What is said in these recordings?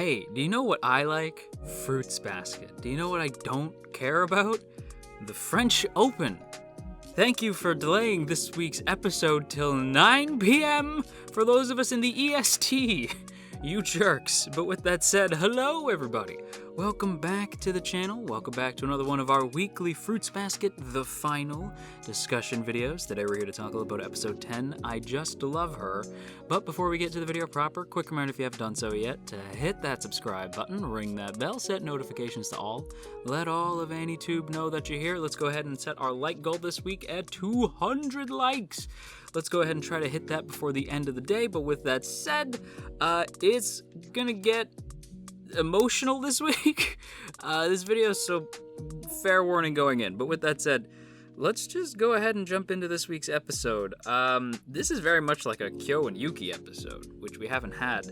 Hey, do you know what I like? Fruits basket. Do you know what I don't care about? The French Open. Thank you for delaying this week's episode till 9 p.m. for those of us in the EST. You jerks. But with that said, hello everybody. Welcome back to the channel. Welcome back to another one of our weekly Fruits Basket, the final discussion videos. Today we're here to talk about episode 10, I Just Love Her. But before we get to the video proper, quick reminder if you haven't done so yet, to hit that subscribe button, ring that bell, set notifications to all. Let all of AnyTube know that you're here. Let's go ahead and set our like goal this week at 200 likes. Let's go ahead and try to hit that before the end of the day. But with that said, it's gonna get emotional this week. This video, so fair warning going in. But with that said, let's just go ahead and jump into this week's episode. This is very much like a Kyo and Yuki episode, which we haven't had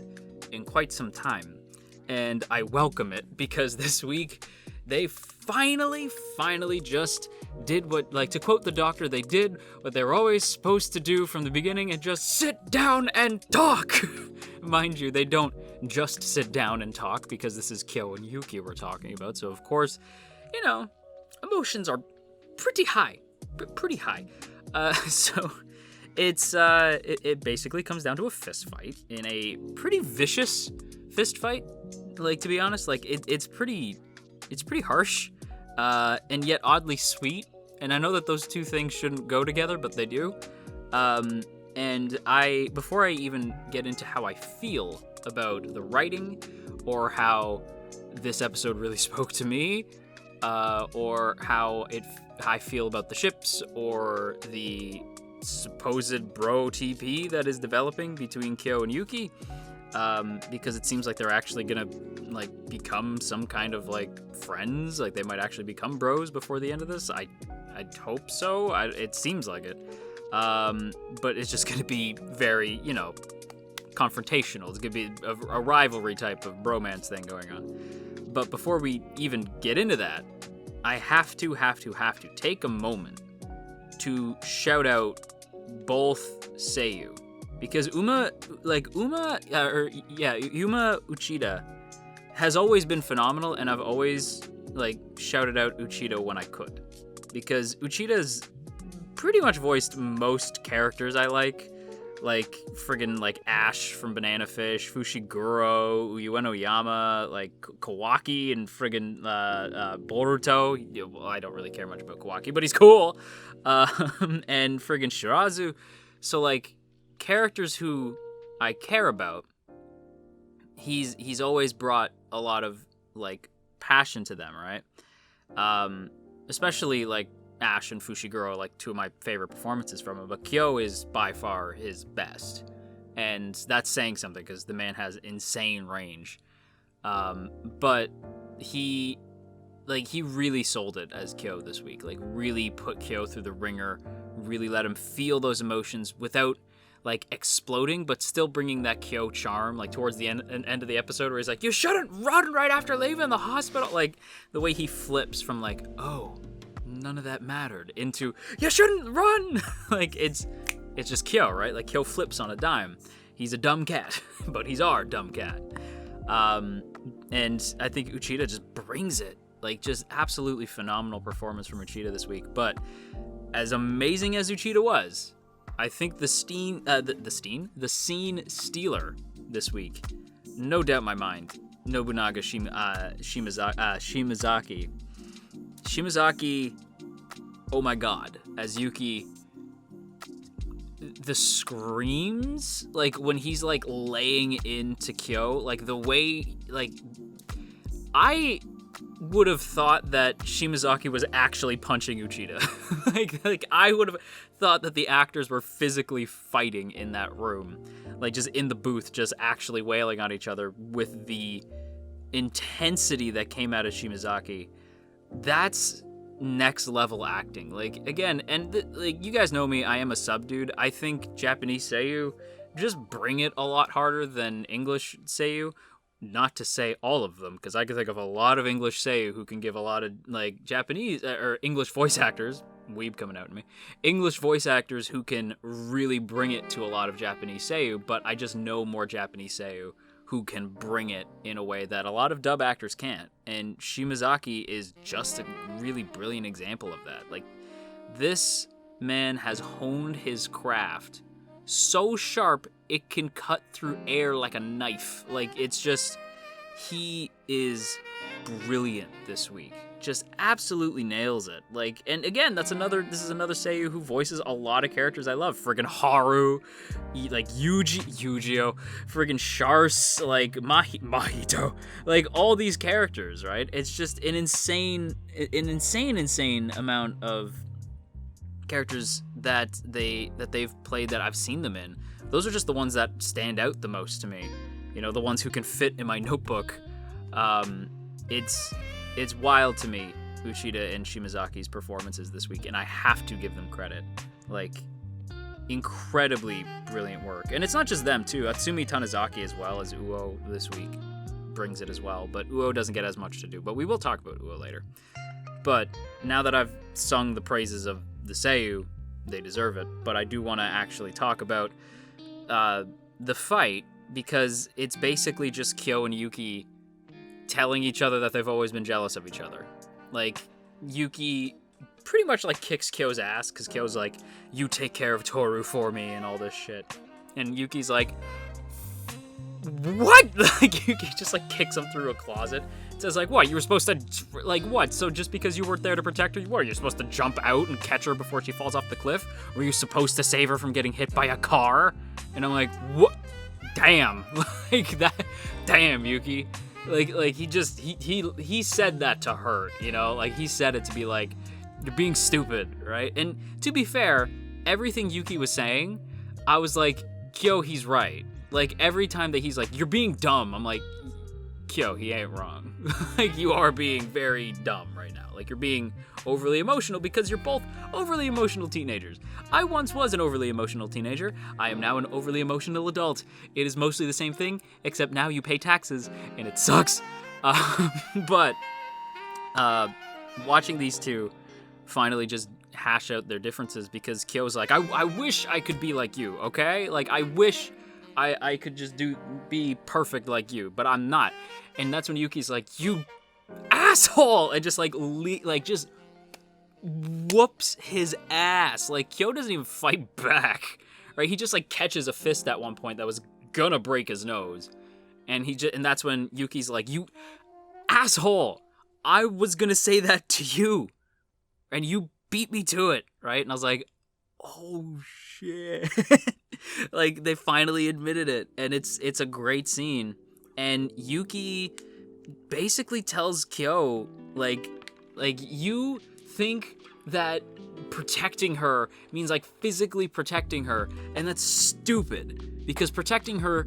in quite some time. And I welcome it because this week they finally just did what, like, to quote the doctor, they did what they were always supposed to do from the beginning and just sit down and talk. Mind you, they don't just sit down and talk because this is Kyo and Yuki we're talking about. So, of course, you know, emotions are pretty high. So it basically comes down to a fist fight in a pretty vicious fist fight. Like, to be honest, like, it's pretty harsh, and yet oddly sweet. And I know that those two things shouldn't go together, but they do. And before I even get into how I feel about the writing, or how this episode really spoke to me, or how I feel about the ships, or the supposed bro TP that is developing between Kyo and Yuki, because it seems like they're actually gonna, like, become some kind of, like, friends. Like, they might actually become bros before the end of this. I hope so. It seems like it. But it's just gonna be very, you know, confrontational. It's gonna be a rivalry type of bromance thing going on. But before we even get into that, I have to take a moment to shout out both Seiyu. Because Yuma Uchida has always been phenomenal, and I've always, like, shouted out Uchida when I could. Because Uchida's pretty much voiced most characters I like friggin', like, Ash from Banana Fish, Fushiguro, Ueno Yama, like, Kawaki, and friggin' Boruto. Well, I don't really care much about Kawaki, but he's cool. And friggin' Shirazu. So, like, characters who I care about, he's always brought a lot of, like, passion to them, right? Especially, like, Ash and Fushiguro, like, two of my favorite performances from him, but Kyo is by far his best, and that's saying something because the man has insane range. But he really sold it as Kyo this week, like, really put Kyo through the ringer, really let him feel those emotions without, like, exploding, but still bringing that Kyo charm, like, towards the end of the episode where he's like, you shouldn't run right after leaving the hospital. Like, the way he flips from, like, oh, none of that mattered, into, you shouldn't run. Like, it's just Kyo, right? Like, Kyo flips on a dime. He's a dumb cat, but he's our dumb cat. And I think Uchida just brings it. Like, just absolutely phenomenal performance from Uchida this week. But as amazing as Uchida was, I think the scene stealer this week, no doubt in my mind, Nobunaga Shimazaki. Shimazaki, oh my god, as Yuki, the screams, like, when he's, like, laying into Kyo, like, the way, like, I would have thought that Shimazaki was actually punching Uchida. like I would have thought that the actors were physically fighting in that room, like, just in the booth, just actually wailing on each other with the intensity that came out of Shimazaki. That's next level acting. Like, again, and like, you guys know me, I am a sub dude. I think Japanese Seiyu just bring it a lot harder than English Seiyu. Not to say all of them, because I can think of a lot of English Seiyu who can give a lot of, like, Japanese or English voice actors, weeb coming out in me, English voice actors who can really bring it to a lot of Japanese Seiyu, but I just know more Japanese Seiyu who can bring it in a way that a lot of dub actors can't. And Shimazaki is just a really brilliant example of that. Like, this man has honed his craft so sharp it can cut through air like a knife. Like, it's just, he is brilliant this week. Just absolutely nails it. Like, and again, this is another Seiyu who voices a lot of characters I love. Friggin' Haru, like Yu-Gi-Oh, friggin' Shars, like Mahito, like all these characters, right? It's just an insane amount of characters that they've played that I've seen them in. Those are just the ones that stand out the most to me. You know, the ones who can fit in my notebook. It's wild to me, Uchida and Shimazaki's performances this week, and I have to give them credit. Like, incredibly brilliant work. And it's not just them, too. Atsumi Tanizaki as well as Uo this week brings it as well, but Uo doesn't get as much to do. But we will talk about Uo later. But now that I've sung the praises of the Seiyu, they deserve it. But I do want to actually talk about the fight, because it's basically just Kyo and Yuki telling each other that they've always been jealous of each other. Like, Yuki pretty much like kicks Kyo's ass, because Kyo's like, you take care of Toru for me and all this shit. And Yuki's like, what? Like, Yuki just like kicks him through a closet. It says like, what, you were supposed to, like, what? So just because you weren't there to protect her, what, you're supposed to jump out and catch her before she falls off the cliff? Were you supposed to save her from getting hit by a car? And I'm like, what? Damn. Like, that, damn, Yuki. Like he said that to hurt, you know? Like, he said it to be like, you're being stupid, right? And to be fair, everything Yuki was saying, I was like, Kyo, he's right. Like, every time that he's like, you're being dumb, I'm like, Kyo, he ain't wrong. Like, you are being very dumb right now. Like, you're being overly emotional because you're both overly emotional teenagers. I once was an overly emotional teenager. I am now an overly emotional adult. It is mostly the same thing, except now you pay taxes, and it sucks. But watching these two finally just hash out their differences, because Kyo's like, I wish I could be like you, okay? Like, I wish I could just be perfect like you, but I'm not. And that's when Yuki's like, you asshole! And just like just whoops his ass. Like, Kyo doesn't even fight back, right? He just like catches a fist at one point that was gonna break his nose. And and that's when Yuki's like, you asshole! I was gonna say that to you, and you beat me to it, right? And I was like, oh shit. Like, they finally admitted it, and it's a great scene. And Yuki basically tells Kyo, like you think that protecting her means like physically protecting her, and that's stupid, because protecting her,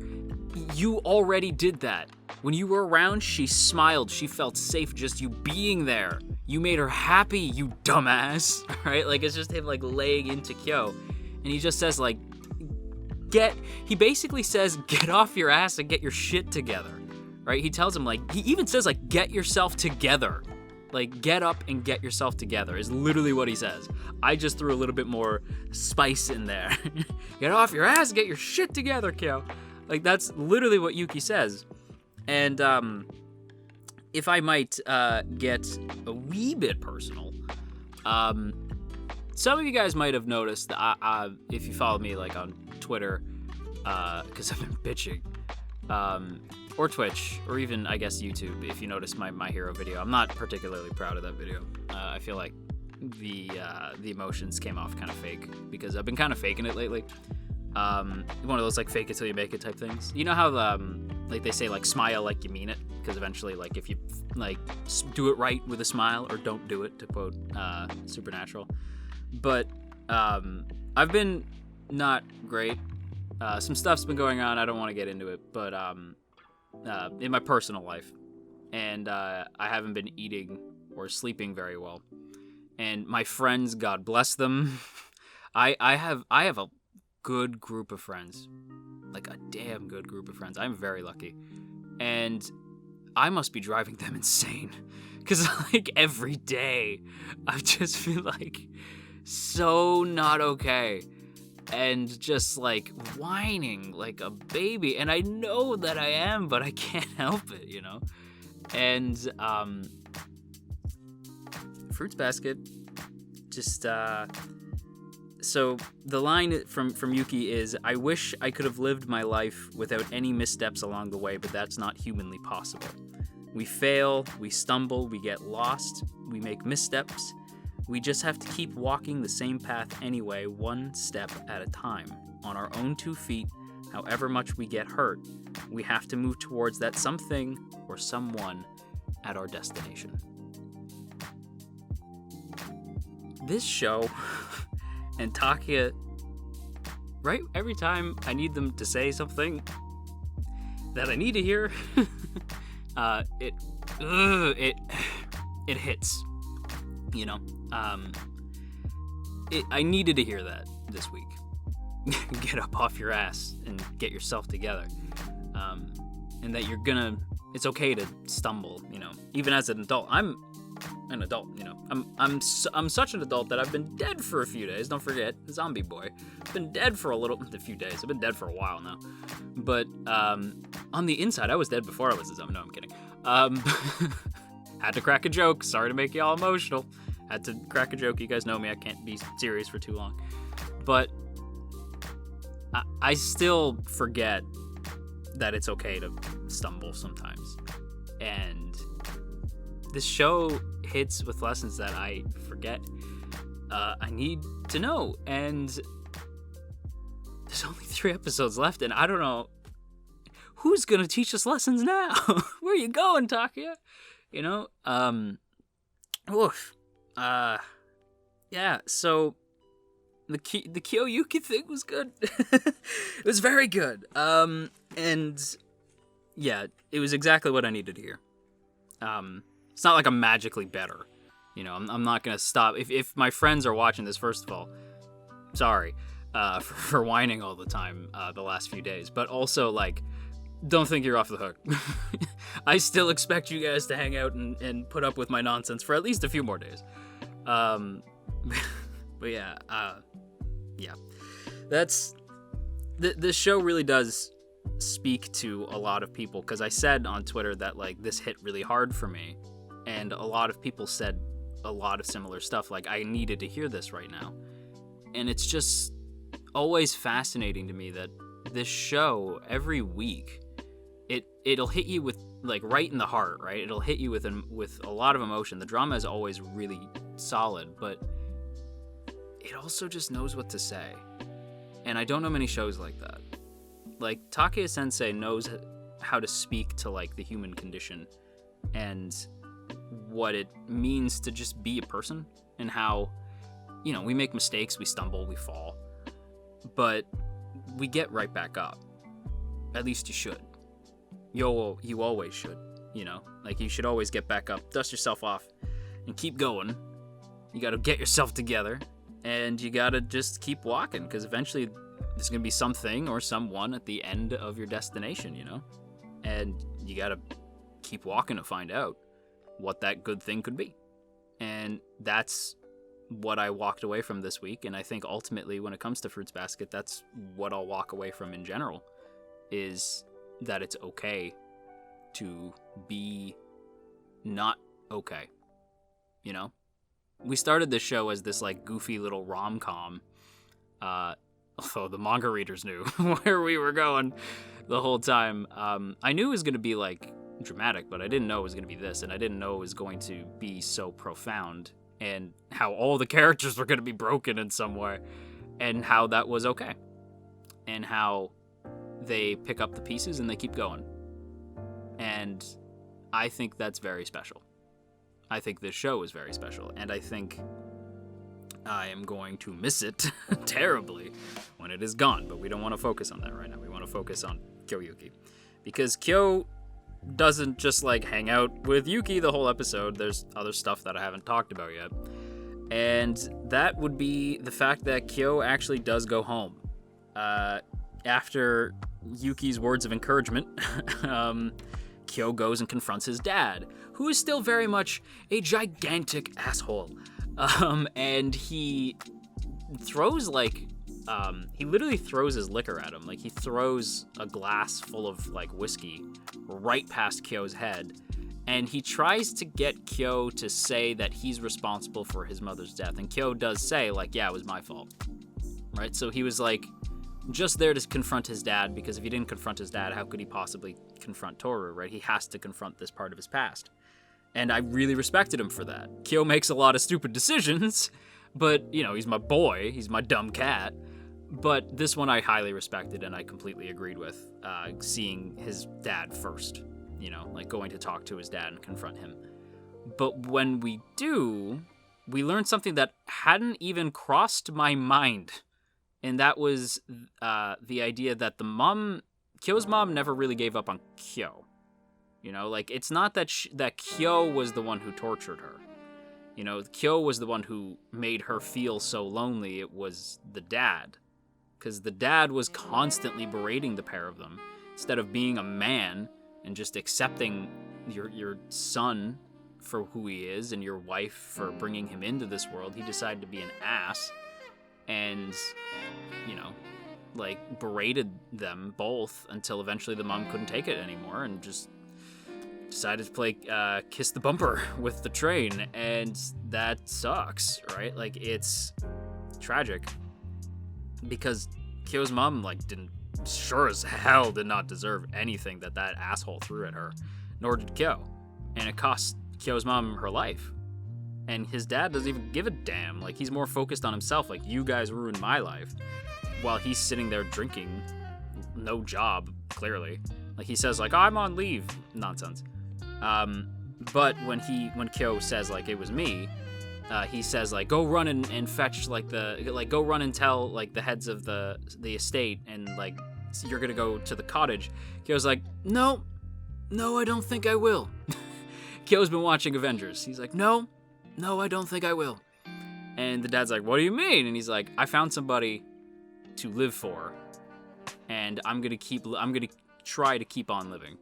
you already did that. When you were around, she smiled, she felt safe just you being there. You made her happy, you dumbass, right? Like, it's just him like laying into Kyo, and he just says like, he basically says, get off your ass and get your shit together, right? He tells him, like, he even says, like, get yourself together. Like, get up and get yourself together is literally what he says. I just threw a little bit more spice in there. Get off your ass and get your shit together, Kyo. Like, that's literally what Yuki says. And if I might get a wee bit personal, some of you guys might have noticed that if you follow me like on Twitter, because I've been bitching, or Twitch, or even I guess YouTube. If you notice my hero video, I'm not particularly proud of that video. I feel like the emotions came off kind of fake, because I've been kind of faking it lately. One of those like fake it till you make it type things. You know how like they say like smile like you mean it, because eventually like if you like do it right with a smile, or don't do it, to quote Supernatural. But I've been not great. Some stuff's been going on. I don't want to get into it, but in my personal life, and I haven't been eating or sleeping very well. And my friends, God bless them, I have a good group of friends, like a damn good group of friends. I'm very lucky, and I must be driving them insane, because like every day I just feel like so not okay. and just like whining like a baby. And I know that I am, but I can't help it, you know? And Fruits Basket just so the line from Yuki is, "I wish I could have lived my life without any missteps along the way, but that's not humanly possible. We fail, we stumble, we get lost, we make missteps. We just have to keep walking the same path anyway, one step at a time, on our own 2 feet, however much we get hurt. We have to move towards that something or someone at our destination." This show and Takia, right? Every time I need them to say something that I need to hear, it hits, you know? I needed to hear that this week. Get up off your ass and get yourself together. And that it's okay to stumble, you know? Even as an adult, I'm an adult, you know. I'm such an adult that I've been dead for a few days. Don't forget, zombie boy. I've been dead for a few days. I've been dead for a while now. But on the inside, I was dead before I was a zombie. No, I'm kidding. Had to crack a joke. Sorry to make y'all emotional. Had to crack a joke. You guys know me. I can't be serious for too long. But I still forget that it's okay to stumble sometimes. And this show hits with lessons that I forget I need to know. And there's only 3 episodes left, and I don't know who's gonna teach us lessons now. Where you going, Takia? You know? Yeah, so the Kyoyuki thing was good. It was very good. And yeah, it was exactly what I needed to hear. It's not like I'm magically better. You know, I'm not going to stop. If my friends are watching this, first of all, sorry for whining all the time the last few days. But also, like, don't think you're off the hook. I still expect you guys to hang out and put up with my nonsense for at least a few more days. But yeah, that's... This show really does speak to a lot of people, because I said on Twitter that, like, this hit really hard for me. And a lot of people said a lot of similar stuff, like, I needed to hear this right now. And it's just always fascinating to me that this show, every week, it'll hit you with, like, right in the heart, right? It'll hit you with a lot of emotion. The drama is always really solid, but it also just knows what to say. And I don't know many shows like that. Like, Takeya Sensei knows how to speak to, like, the human condition and what it means to just be a person, and how, you know, we make mistakes, we stumble, we fall, but we get right back up. At least you should. You always should, you know? Like, you should always get back up, dust yourself off, and keep going. You gotta get yourself together, and you gotta just keep walking, because eventually there's gonna be something or someone at the end of your destination, you know? And you gotta keep walking to find out what that good thing could be. And that's what I walked away from this week, and I think ultimately when it comes to Fruits Basket, that's what I'll walk away from in general, is that it's okay to be not okay, you know? We started this show as this, like, goofy little rom-com, although the manga readers knew where we were going the whole time. I knew it was going to be, like, dramatic, but I didn't know it was going to be this, and I didn't know it was going to be so profound, and how all the characters were going to be broken in some way, and how that was okay, and how they pick up the pieces and they keep going. And I think that's very special. I think this show is very special, and I think I am going to miss it terribly when it is gone, but we don't want to focus on that right now. We want to focus on Kyoyuki, because Kyo doesn't just, like, hang out with Yuki the whole episode. There's other stuff that I haven't talked about yet, and that would be the fact that Kyo actually does go home. After Yuki's words of encouragement, Kyo goes and confronts his dad, who is still very much a gigantic asshole. And he throws, like, he literally throws his liquor at him. Like, he throws a glass full of, like, whiskey right past Kyo's head. And he tries to get Kyo to say that he's responsible for his mother's death. And Kyo does say, like, yeah, it was my fault. Right? So he was, like, just there to confront his dad, because if he didn't confront his dad, how could he possibly confront Toru, right? He has to confront this part of his past. And I really respected him for that. Kyo makes a lot of stupid decisions, but, you know, he's my boy. He's my dumb cat. But this one I highly respected and I completely agreed with, seeing his dad first. You know, like going to talk to his dad and confront him. But when we do, we learn something that hadn't even crossed my mind. And that was the idea that Kyo's mom never really gave up on Kyo. You know, like, it's not that that Kyo was the one who tortured her. You know, Kyo was the one who made her feel so lonely. It was the dad. Because the dad was constantly berating the pair of them. Instead of being a man and just accepting your son for who he is and your wife for bringing him into this world, he decided to be an ass and, you know, like, berated them both until eventually the mom couldn't take it anymore and just decided to play Kiss the Bumper with the train. And that sucks, right? Like, it's tragic because Kyo's mom, like, sure as hell did not deserve anything that asshole threw at her, nor did Kyo. And it cost Kyo's mom her life. And his dad doesn't even give a damn. Like, he's more focused on himself. Like, you guys ruined my life. While he's sitting there drinking, no job, clearly. Like, he says, like, I'm on leave. Nonsense. But when Kyo says, like, it was me, he says, like, go run and fetch, like, go run and tell, like, the heads of the estate, and, like, so you're gonna go to the cottage. Kyo's like, no, I don't think I will. Kyo's been watching Avengers. He's like, no, I don't think I will. And the dad's like, what do you mean? And he's like, I found somebody to live for, and I'm gonna try to keep on living.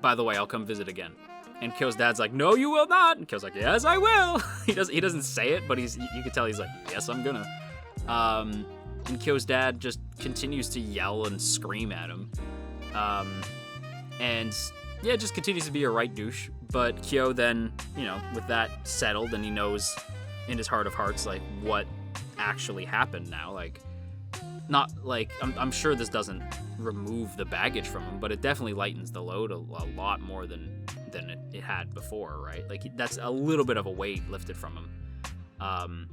By the way, I'll come visit again. And Kyo's dad's like, no, you will not. And Kyo's like, yes, I will. He doesn't say it, but you can tell he's like, yes, I'm gonna. And Kyo's dad just continues to yell and scream at him. And yeah, just continues to be a right douche. But Kyo then, you know, with that settled, and he knows in his heart of hearts, like, what actually happened now. Like, not like, I'm sure this doesn't remove the baggage from him, but it definitely lightens the load a lot more than it had before, right? Like, that's a little bit of a weight lifted from him.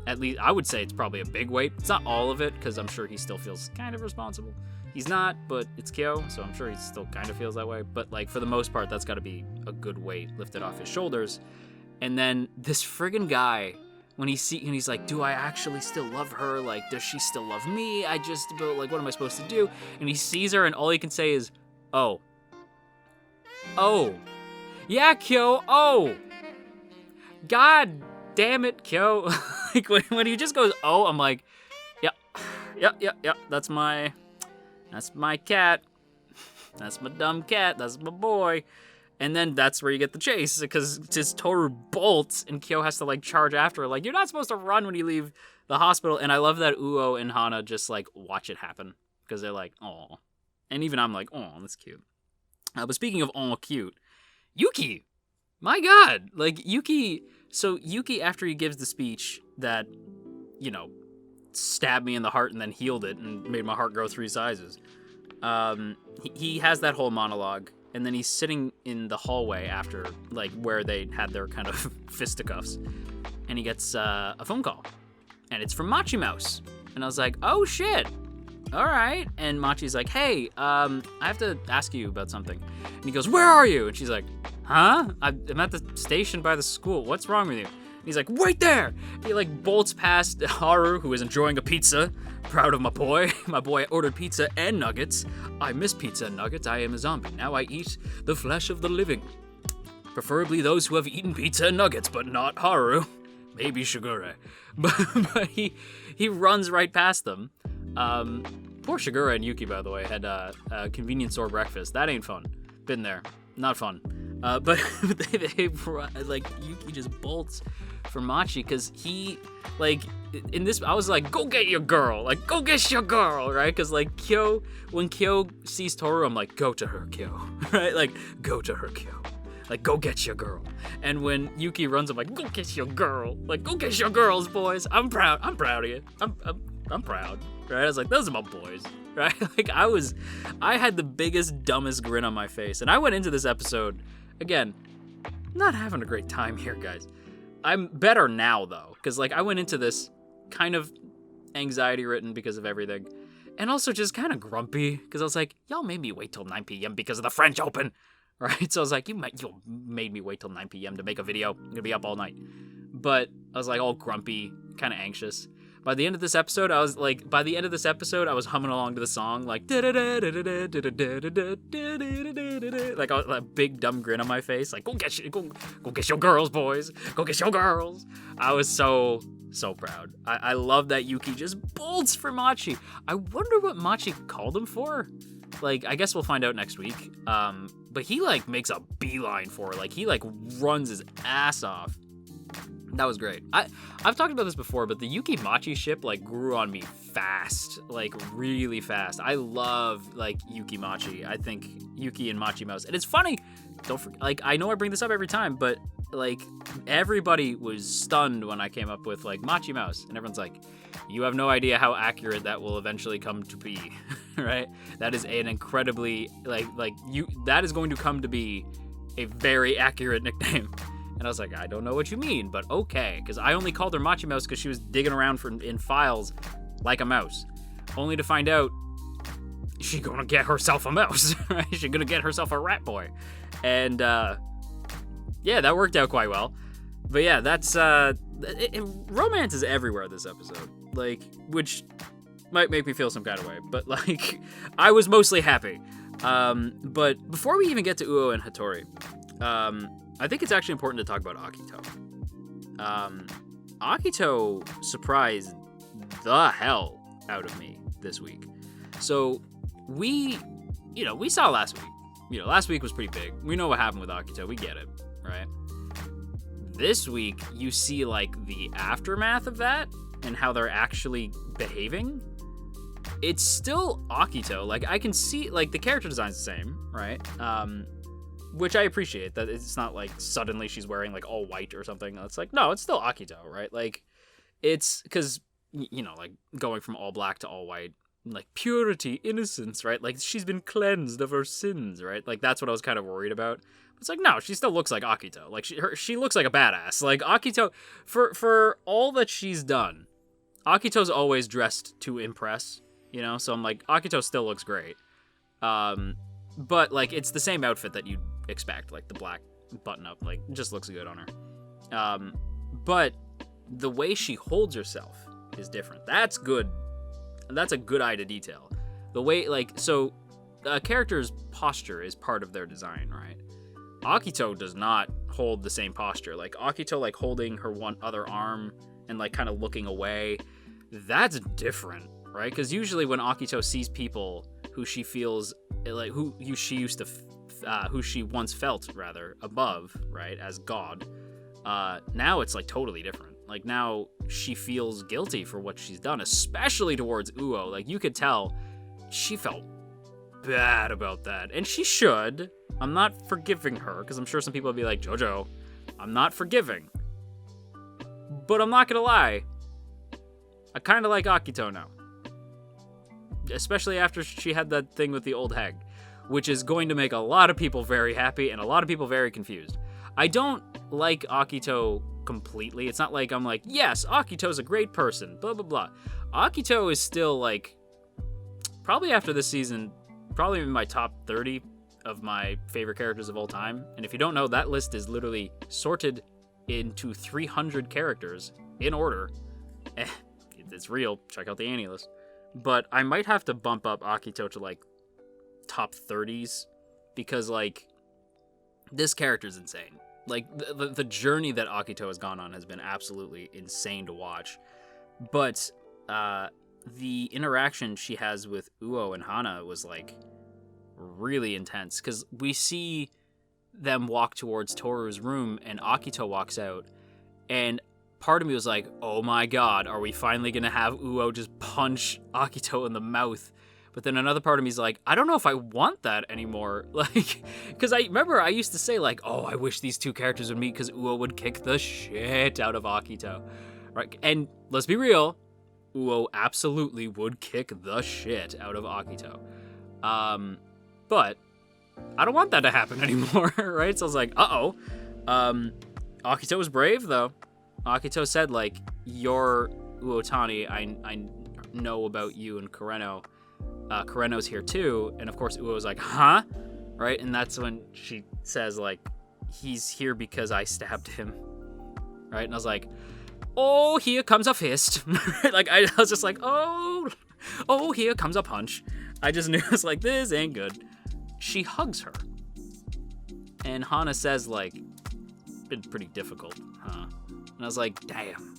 At least I would say it's probably a big weight. It's not all of it, because I'm sure he still feels kind of responsible. He's not, but it's Kyo, so I'm sure he still kind of feels that way. But, like, for the most part, that's got to be a good weight lifted off his shoulders. And then this friggin' guy, when he's like, do I actually still love her? Like, does she still love me? Like, what am I supposed to do? And he sees her, and all he can say is, oh. Yeah, Kyo, oh. God damn it, Kyo. Like, when he just goes, oh, I'm like, yeah, that's my cat. That's my dumb cat. That's my boy. And then that's where you get the chase, because just Toru bolts, and Kyo has to, like, charge after her. Like, you're not supposed to run when you leave the hospital. And I love that Uo and Hana just, like, watch it happen, because they're like, aw. And even I'm like, aw, that's cute. But speaking of aw, cute, Yuki, my God, like, Yuki, after he gives the speech that, you know, stabbed me in the heart and then healed it and made my heart grow 3 sizes, he has that whole monologue. And then he's sitting in the hallway after, like, where they had their kind of fisticuffs. And he gets a phone call. And it's from Machi Mouse. And I was like, oh, shit. All right. And Machi's like, hey, I have to ask you about something. And he goes, where are you? And she's like, huh? I'm at the station by the school. What's wrong with you? And he's like, wait there. He, like, bolts past Haru, who is enjoying a pizza. Proud of my boy. My boy ordered pizza and nuggets. I miss pizza and nuggets. I am a zombie. Now I eat the flesh of the living. Preferably those who have eaten pizza and nuggets, but not Haru. Maybe Shigure. But he runs right past them. Poor Shigure and Yuki, by the way, had a convenience store breakfast. That ain't fun. Been there. Not fun. But like Yuki just bolts for Machi because he like in this I was like, go get your girl, like go get your girl, right? Because like when Kyo sees Toru, I'm like, go to her, Kyo, right? Like go to her, Kyo, like go get your girl. And when Yuki runs, I'm like, go get your girl, like go get your girls, boys. I'm proud of you. I'm proud, right? I was like, those are my boys, right? Like I had the biggest, dumbest grin on my face, and I went into this episode. Again, not having a great time here, guys. I'm better now, though, because, like, I went into this kind of anxiety-ridden because of everything, and also just kind of grumpy, because I was like, y'all made me wait till 9 p.m. because of the French Open, right? So I was like, you made me wait till 9 p.m. to make a video. I'm gonna be up all night. But I was, like, all grumpy, kind of anxious. By the end of this episode, I was humming along to the song, like, like a big dumb grin on my face, like, go get your girls, boys, go get your girls. I was so proud. I love that Yuki just bolts for Machi. I wonder what Machi called him for. Like, I guess we'll find out next week. But he, like, makes a beeline for her. Like, he, like, runs his ass off. That was great. I've talked about this before, but the Yuki Machi ship like grew on me fast, like really fast. I love like Yuki Machi. I think Yuki and Machi Mouse, and it's funny. Don't forget, like I know I bring this up every time, but like everybody was stunned when I came up with like Machi Mouse, and everyone's like, "You have no idea how accurate that will eventually come to be." Right? That is an incredibly that is going to come to be a very accurate nickname. And I was like, I don't know what you mean, but okay. Because I only called her Machi Mouse because she was digging around in files like a mouse. Only to find out she gonna get herself a mouse, right? She gonna get herself a rat boy. And, yeah, that worked out quite well. But yeah, that's, romance is everywhere this episode. Like, which might make me feel some kind of way. But, like, I was mostly happy. But before we even get to Uo and Hattori, I think it's actually important to talk about Akito. Akito surprised the hell out of me this week. So we saw last week. Last week was pretty big. We know what happened with Akito. We get it, right? This week, you see, like, the aftermath of that and how they're actually behaving. It's still Akito. Like, I can see, like, the character design's the same, right? Which I appreciate, that it's not like suddenly she's wearing like all white or something. It's like, no, it's still Akito, right? Like, it's because, like going from all black to all white, like purity, innocence, right? Like she's been cleansed of her sins, right? Like that's what I was kind of worried about. It's like, no, she still looks like Akito. Like she looks like a badass. Like Akito, for all that she's done, Akito's always dressed to impress, So I'm like, Akito still looks great. But like it's the same outfit that you'd expect, like the black button up, like just looks good on her. But the way she holds herself is different. That's good. That's a good eye to detail. The way, like, so a character's posture is part of their design, right? Akito does not hold the same posture. Like Akito, like holding her one other arm and like kind of looking away. That's different, right? Because usually when Akito sees people who she feels like who she once felt rather above, right, as God, now it's like totally different. Like now she feels guilty for what she's done, especially towards Uo. Like you could tell she felt bad about that, and she should. I'm not forgiving her because I'm sure some people will be like, JoJo, I'm not forgiving, but I'm not gonna lie, I kind of like Akito now. Especially after she had that thing with the old hag, which is going to make a lot of people very happy and a lot of people very confused. I don't like Akito completely. It's not like I'm like, yes, Akito's a great person, blah, blah, blah. Akito is still like, probably after this season, probably in my top 30 of my favorite characters of all time. And if you don't know, that list is literally sorted into 300 characters in order. It's real. Check out the Annie list. But I might have to bump up Akito to, like, top 30s. Because, like, this character's insane. Like, the journey that Akito has gone on has been absolutely insane to watch. But the interaction she has with Uo and Hana was, like, really intense. Because we see them walk towards Toru's room, and Akito walks out, and part of me was like, oh my god, are we finally gonna have Uo just punch Akito in the mouth? But then another part of me is like, I don't know if I want that anymore. Like, because I remember I used to say, like, oh, I wish these two characters would meet because Uo would kick the shit out of Akito. Right? And let's be real, Uo absolutely would kick the shit out of Akito. But I don't want that to happen anymore, right? So I was like, uh-oh. Akito was brave, though. Akito said, like, you're Uotani, I know about you and Kureno. Kureno's here too, and of course Uo was like, huh? Right? And that's when she says, like, he's here because I stabbed him. Right? And I was like, oh, here comes a fist. Like, I was just like, oh, here comes a punch. I just knew, it was like, this ain't good. She hugs her. And Hana says, like, been pretty difficult, huh? And I was like, damn.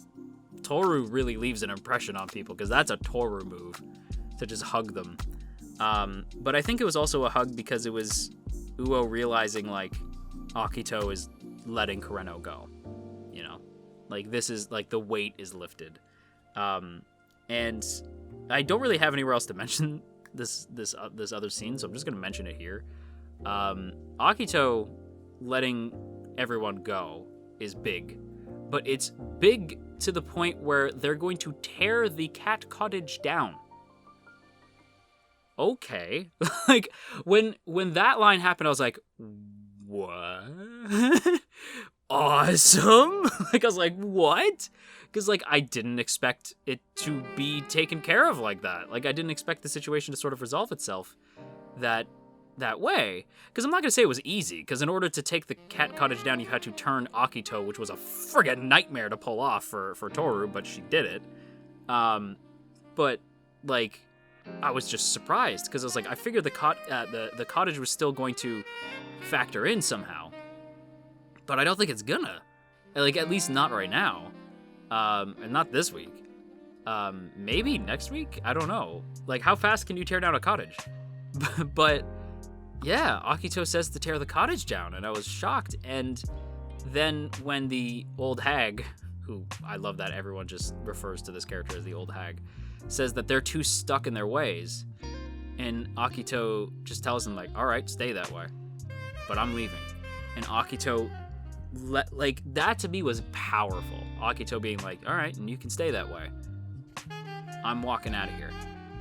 Toru really leaves an impression on people, because that's a Toru move, to just hug them. But I think it was also a hug because it was Uo realizing, like, Akito is letting Kureno go. You know? Like, this is, like, the weight is lifted. And I don't really have anywhere else to mention this other scene, so I'm just going to mention it here. Akito letting everyone go is big. But it's big to the point where they're going to tear the cat cottage down. Okay. Like, when that line happened, I was like, what? Awesome? Like, I was like, what? Because, like, I didn't expect it to be taken care of like that. Like, I didn't expect the situation to sort of resolve itself that way. Because I'm not going to say it was easy, because in order to take the cat cottage down, you had to turn Akito, which was a friggin' nightmare to pull off for Toru, but she did it. But, like, I was just surprised, because I was like, I figured the cottage was still going to factor in somehow. But I don't think it's gonna. Like, at least not right now. And not this week. Maybe next week? I don't know. Like, how fast can you tear down a cottage? But, yeah, Akito says to tear the cottage down, and I was shocked. And then when the old hag, who I love that everyone just refers to this character as the old hag, says that they're too stuck in their ways, and Akito just tells them, like, all right, stay that way, but I'm leaving. And Akito, like, that to me was powerful. Akito being like, all right, and you can stay that way. I'm walking out of here.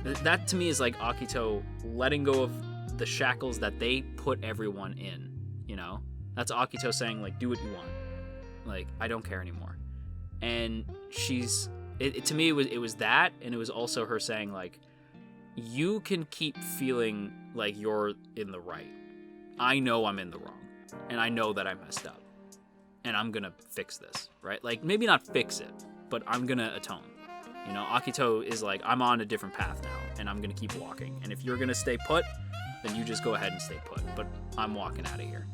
That to me is like Akito letting go of the shackles that they put everyone in, you know? That's Akito saying, like, do what you want. Like, I don't care anymore. And to me, it was that, and it was also her saying, like, you can keep feeling like you're in the right. I know I'm in the wrong, and I know that I messed up, and I'm gonna fix this, right? Like, maybe not fix it, but I'm gonna atone. You know, Akito is like, I'm on a different path now, and I'm gonna keep walking. And if you're gonna stay put, then you just go ahead and stay put. But I'm walking out of here.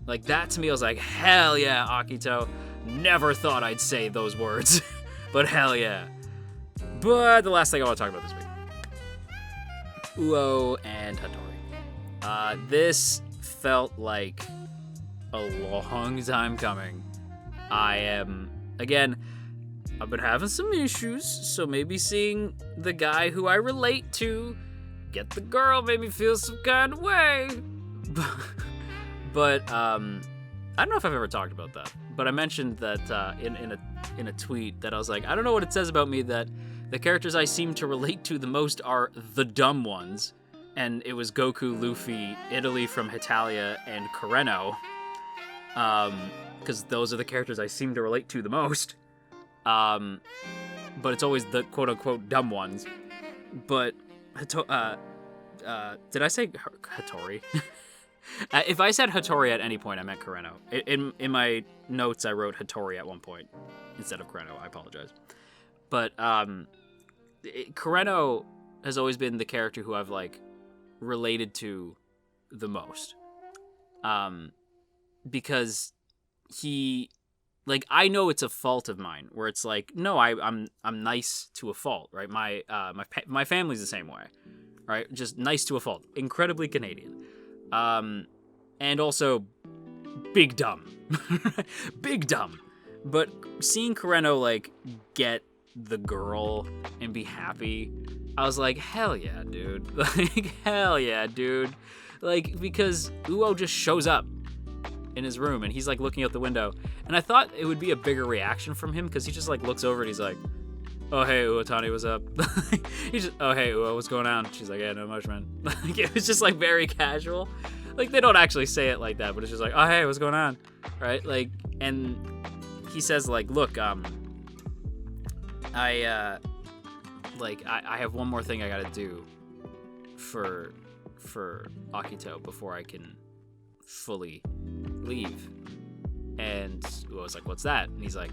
Like, that to me, I was like, hell yeah, Akito. Never thought I'd say those words, but hell yeah. But the last thing I want to talk about this week, Uo and Hattori. This felt like a long time coming. I've been having some issues, so maybe seeing the guy who I relate to get the girl made me feel some kind of way. But I don't know if I've ever talked about that, but I mentioned that in a tweet that I was like, I don't know what it says about me that the characters I seem to relate to the most are the dumb ones. And it was Goku, Luffy, Italy from Hitalia, and Kureno. Because those are the characters I seem to relate to the most. But it's always the quote-unquote dumb ones. But, did I say Hattori? If I said Hattori at any point, I meant Kureno. In my notes, I wrote Hattori at one point instead of Kureno. I apologize. But, Kureno has always been the character who I've, like, related to the most. Because he... Like, I know it's a fault of mine, where it's like, no, I'm nice to a fault, right? My family's the same way, right? Just nice to a fault. Incredibly Canadian. And also big dumb. Big dumb. But seeing Kureno, like, get the girl and be happy, I was like, hell yeah, dude. Like, hell yeah, dude. Like, because Uo just shows up in his room and he's, like, looking out the window. And I thought it would be a bigger reaction from him because he just, like, looks over and he's like, oh, hey, Uotani, what's up? He's just, oh, hey, Uo, what's going on? She's like, yeah, not much, man. Like, it was just, like, very casual. Like, they don't actually say it like that, but it's just like, oh, hey, what's going on? Right? Like, and he says, like, look, I have one more thing I gotta do for Akito before I can fully leave. And I was like, what's that? And he's like,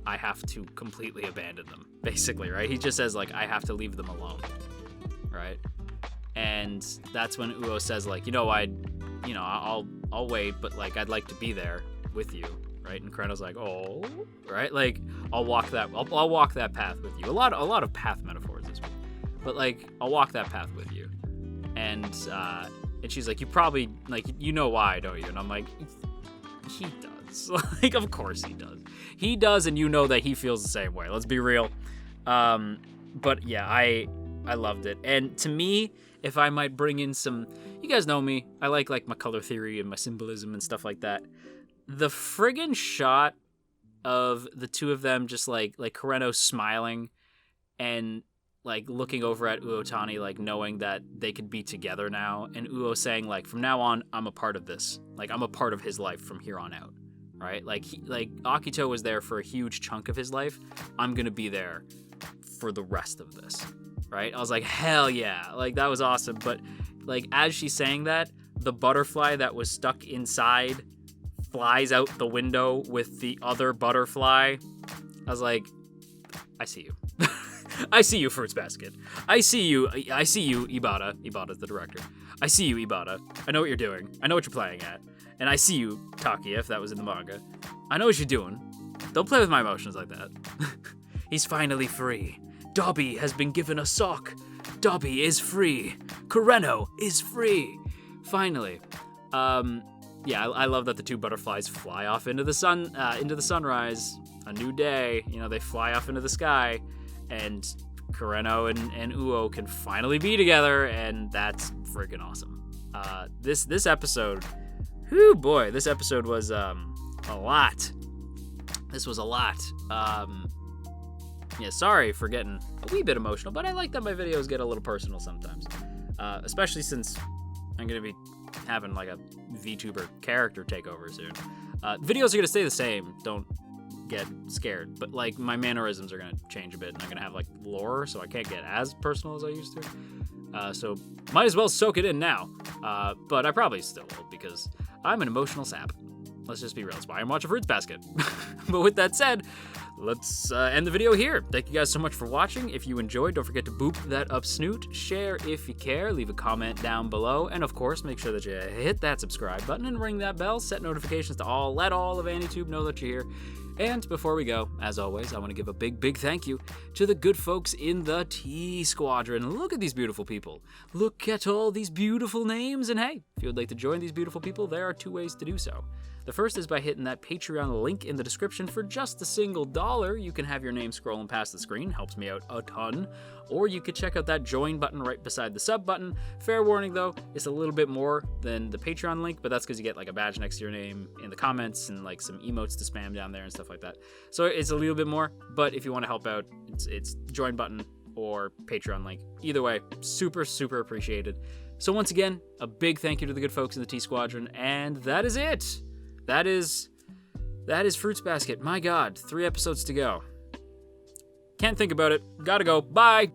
I have to completely abandon them, basically, right? He just says, like, I have to leave them alone, right? And that's when Uo says, like, I'll wait, but, like, I'd like to be there with you, right? And Kureno's like, oh, right? Like, I'll walk that path with you. A lot of path metaphors this week, but, like, I'll walk that path with you. And she's like, you probably, like, you know why, don't you? And I'm like, he does. Like, of course he does. He does, and you know that he feels the same way. Let's be real. But yeah, I loved it. And to me, if I might bring in some, you guys know me, I like my color theory and my symbolism and stuff like that. The friggin' shot of the two of them just like Kureno smiling and like looking over at Uotani, like knowing that they could be together now, and Uo saying, like, from now on, I'm a part of this. Like, I'm a part of his life from here on out. Right? Like, Akito was there for a huge chunk of his life. I'm gonna be there for the rest of this. Right? I was like, hell yeah. Like, that was awesome. But, like, as she's saying that, the butterfly that was stuck inside flies out the window with the other butterfly. I was like, I see you. I see you, Fruits Basket. I see you, Ibata. Ibata's the director. I see you, Ibata. I know what you're doing. I know what you're playing at. And I see you, Takia, if that was in the manga. I know what you're doing. Don't play with my emotions like that. He's finally free. Dobby has been given a sock. Dobby is free. Kureno is free. Finally. Yeah, I love that the two butterflies fly off into the sunrise. A new day. You know, they fly off into the sky. And Kureno and Uo can finally be together. And that's freaking awesome. This episode... Whew, boy, this episode was a lot. This was a lot. Yeah, sorry for getting a wee bit emotional, but I like that my videos get a little personal sometimes. Especially since I'm going to be having like a VTuber character takeover soon. Videos are going to stay the same, don't get scared, but like my mannerisms are going to change a bit, and I'm going to have like lore, so I can't get as personal as I used to. So might as well soak it in now. But I probably still will, because I'm an emotional sap. Let's just be real. That's why I'm watching Fruits Basket. But with that said, let's end the video here. Thank you guys so much for watching. If you enjoyed, don't forget to boop that up snoot, share if you care, leave a comment down below, and of course, make sure that you hit that subscribe button and ring that bell, set notifications to all, let all of AniTube know that you're here. And before we go, as always, I want to give a big thank you to the good folks in the T Squadron. Look at these beautiful people. Look at all these beautiful names. And hey, if you would like to join these beautiful people, there are two ways to do so. The first is by hitting that Patreon link in the description. For just $1, you can have your name scrolling past the screen. Helps me out a ton. Or you could check out that join button right beside the sub button. Fair warning though, it's a little bit more than the Patreon link, but that's because you get like a badge next to your name in the comments and like some emotes to spam down there and stuff like that. So it's a little bit more, but if you want to help out, it's join button or Patreon link. Either way, super appreciated. So once again, a big thank you to the good folks in the T Squadron, and that is it. That is Fruits Basket. My God, 3 episodes to go. Can't think about it. Gotta go. Bye.